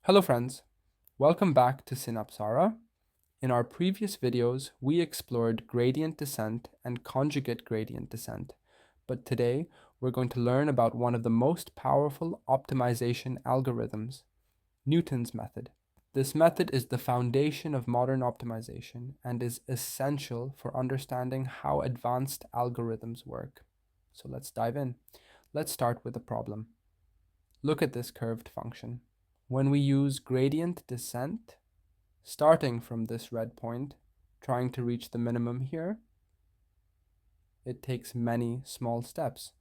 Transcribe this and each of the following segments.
Hello friends, welcome back to Synapsara. In our previous videos, we explored gradient descent and conjugate gradient descent, but today we're going to learn about one of the most powerful optimization algorithms, Newton's method. This method is the foundation of modern optimization and is essential for understanding how advanced algorithms work. So let's dive in. Let's start with a problem. Look at this curved function. When we use gradient descent, starting from this red point, trying to reach the minimum here, it takes many small steps.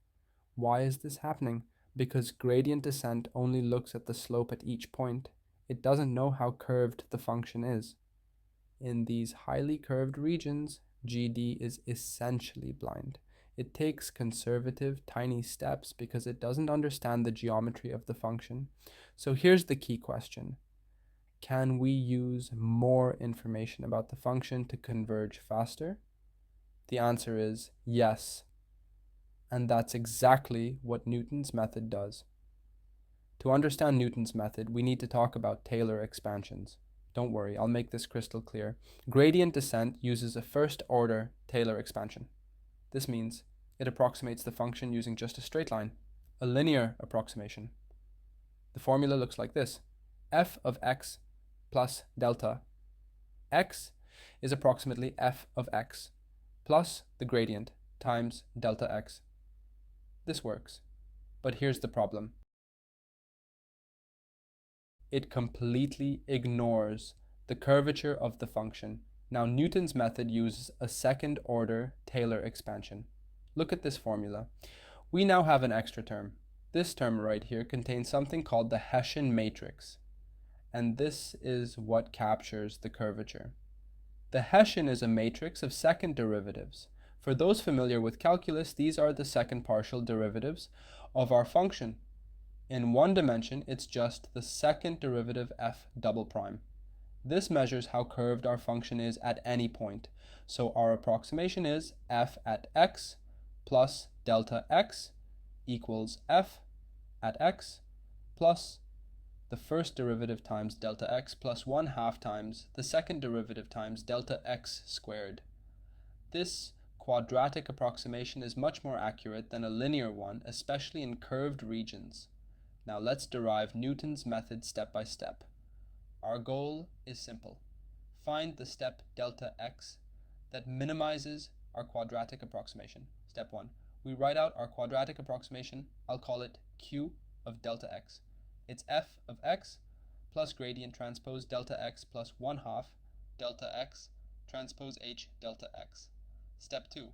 Why is this happening? Because gradient descent only looks at the slope at each point. It doesn't know how curved the function is. In these highly curved regions, GD is essentially blind. It takes conservative, tiny steps because it doesn't understand the geometry of the function. So here's the key question. Can we use more information about the function to converge faster? The answer is yes. And that's exactly what Newton's method does. To understand Newton's method, we need to talk about Taylor expansions. Don't worry, I'll make this crystal clear. Gradient descent uses a first-order Taylor expansion. This means it approximates the function using just a straight line, a linear approximation. The formula looks like this. F of x plus delta x is approximately f of x plus the gradient times delta x. This works, but here's the problem. It completely ignores the curvature of the function. Now, Newton's method uses a second-order Taylor expansion. Look at this formula. We now have an extra term. This term right here contains something called the Hessian matrix, and this is what captures the curvature. The Hessian is a matrix of second derivatives. For those familiar with calculus, these are the second partial derivatives of our function. In one dimension, it's just the second derivative f double prime. This measures how curved our function is at any point. So our approximation is f at x plus delta x equals f at x plus the first derivative times delta x plus 1/2 times the second derivative times delta x squared. This quadratic approximation is much more accurate than a linear one, especially in curved regions. Now let's derive Newton's method step by step. Our goal is simple. Find the step delta x that minimizes our quadratic approximation. Step 1. We write out our quadratic approximation. I'll call it q of delta x. It's f of x plus gradient transpose delta x plus 1/2 delta x transpose h delta x. Step 2.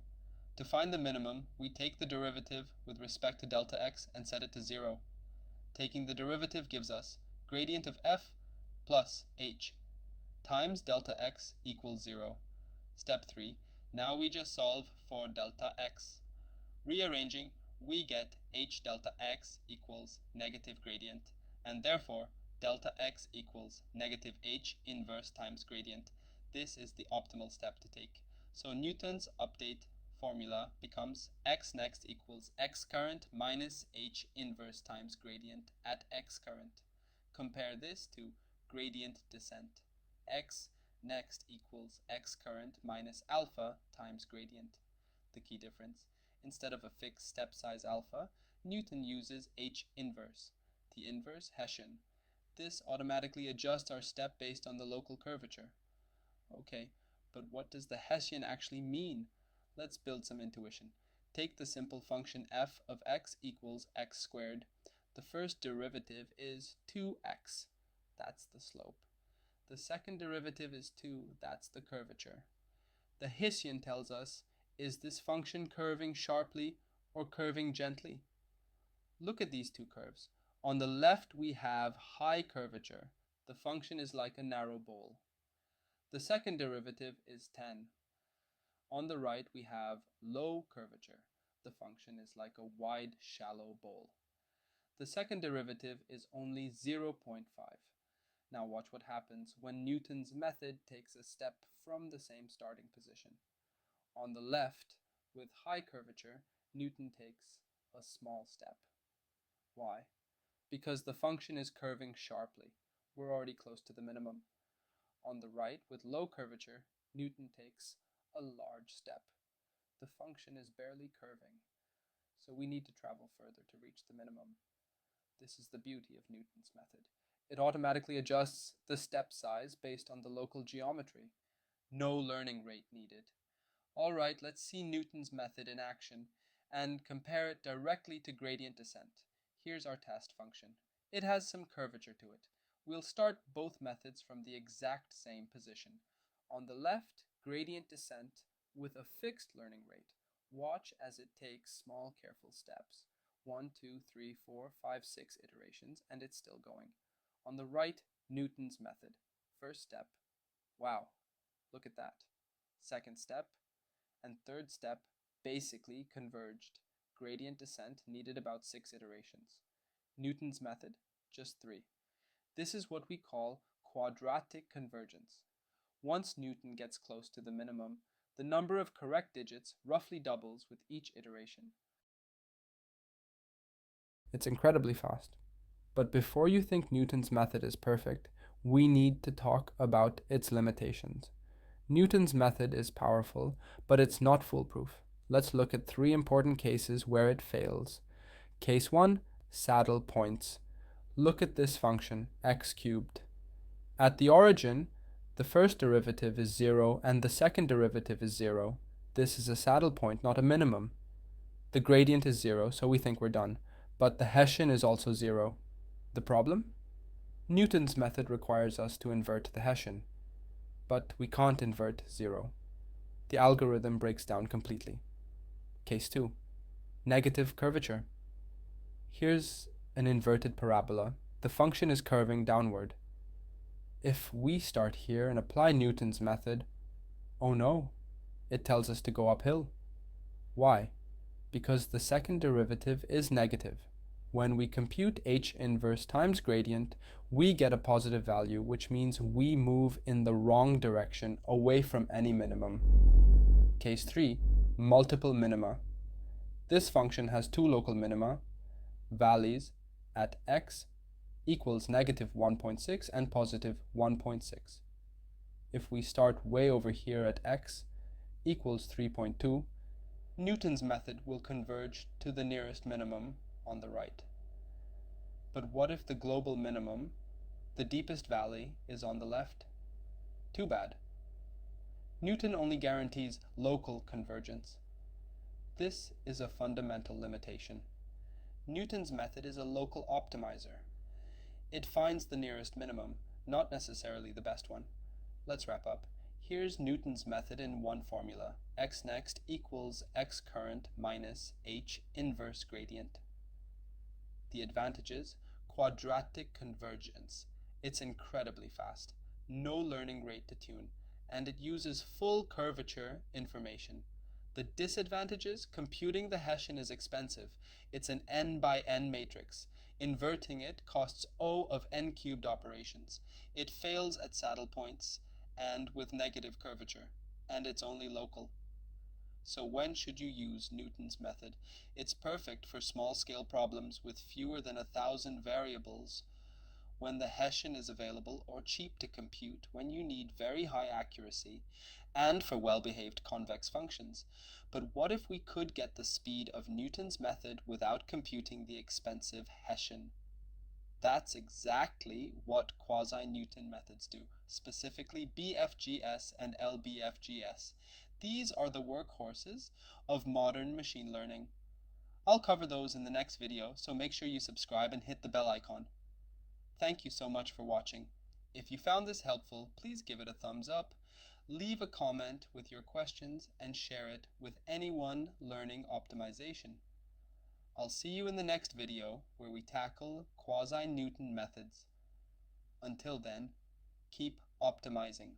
To find the minimum, we take the derivative with respect to delta x and set it to 0. Taking the derivative gives us gradient of f plus h times delta x equals 0. Step 3. Now we just solve for delta x. Rearranging, we get h delta x equals negative gradient, and therefore delta x equals negative h inverse times gradient. This is the optimal step to take. So Newton's update formula becomes x next equals x current minus h inverse times gradient at x current. Compare this to gradient descent. X next equals x current minus alpha times gradient. The key difference, instead of a fixed step size alpha, Newton uses h inverse, the inverse Hessian. This automatically adjusts our step based on the local curvature. Okay, but what does the Hessian actually mean? Let's build some intuition. Take the simple function f of x equals x squared. The first derivative is 2x. That's the slope. The second derivative is 2. That's the curvature. The Hessian tells us, is this function curving sharply or curving gently? Look at these two curves. On the left, we have high curvature. The function is like a narrow bowl. The second derivative is 10. On the right, we have low curvature. The function is like a wide, shallow bowl. The second derivative is only 0.5. Now watch what happens when Newton's method takes a step from the same starting position. On the left, with high curvature, Newton takes a small step. Why? Because the function is curving sharply. we're already close to the minimum. On the right, with low curvature, Newton takes a large step. The function is barely curving, so we need to travel further to reach the minimum. This is the beauty of Newton's method. It automatically adjusts the step size based on the local geometry. No learning rate needed. All right, let's see Newton's method in action and compare it directly to gradient descent. Here's our test function. It has some curvature to it. We'll start both methods from the exact same position. On the left, gradient descent with a fixed learning rate. Watch as it takes small, careful steps. 1, 2, 3, 4, 5, 6 iterations, and it's still going. On the right, Newton's method. First step. Wow, look at that. Second step and third step basically converged. Gradient descent needed about 6 iterations. Newton's method, just 3. This is what we call quadratic convergence. Once Newton gets close to the minimum, the number of correct digits roughly doubles with each iteration. It's incredibly fast. But before you think Newton's method is perfect, we need to talk about its limitations. Newton's method is powerful, but it's not foolproof. Let's look at 3 important cases where it fails. Case 1, saddle points. Look at this function, x cubed. At the origin, the first derivative is 0 and the second derivative is 0. This is a saddle point, not a minimum. The gradient is 0, so we think we're done. But the Hessian is also 0. The problem? Newton's method requires us to invert the Hessian. But we can't invert 0. The algorithm breaks down completely. Case 2. Negative curvature. Here's an inverted parabola. The function is curving downward. If we start here and apply Newton's method, oh no, it tells us to go uphill. Why? Because the second derivative is negative. When we compute h inverse times gradient, we get a positive value, which means we move in the wrong direction, away from any minimum. Case 3, multiple minima. This function has 2 local minima, valleys at x equals negative 1.6 and positive 1.6. If we start way over here at x equals 3.2, Newton's method will converge to the nearest minimum on the right. But what if the global minimum, the deepest valley, is on the left? Too bad. Newton only guarantees local convergence. This is a fundamental limitation. Newton's method is a local optimizer. It finds the nearest minimum, not necessarily the best one. Let's wrap up. Here's Newton's method in one formula. X next equals x current minus h inverse gradient. The advantages: quadratic convergence. It's incredibly fast, no learning rate to tune, and it uses full curvature information. The disadvantages: computing the Hessian is expensive. It's an n by n matrix. Inverting it costs O of n cubed operations. It fails at saddle points and with negative curvature, and it's only local. So when should you use Newton's method? It's perfect for small-scale problems with fewer than 1,000 variables, when the Hessian is available, or cheap to compute when you need very high accuracy, and for well-behaved convex functions. But what if we could get the speed of Newton's method without computing the expensive Hessian? That's exactly what quasi-Newton methods do, specifically BFGS and LBFGS. These are the workhorses of modern machine learning. I'll cover those in the next video, so make sure you subscribe and hit the bell icon. Thank you so much for watching. If you found this helpful, please give it a thumbs up, leave a comment with your questions, and share it with anyone learning optimization. I'll see you in the next video where we tackle quasi-Newton methods. Until then, keep optimizing.